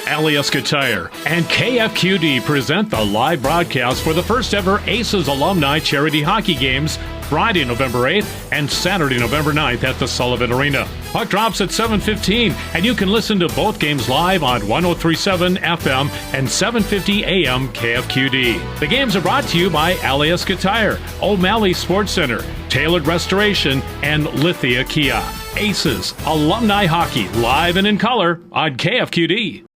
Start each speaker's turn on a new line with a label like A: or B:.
A: Alieska Tire and KFQD present the live broadcast for the first ever Aces Alumni Charity Hockey Games, Friday, November 8th and Saturday, November 9th at the Sullivan Arena. Puck drops at 7:15, and you can listen to both games live on 103.7 FM and 750 AM KFQD. The games are brought to you by Alieska Tire, O'Malley Sports Center, Tailored Restoration, and Lithia Kia. Aces Alumni Hockey, live and in color on KFQD.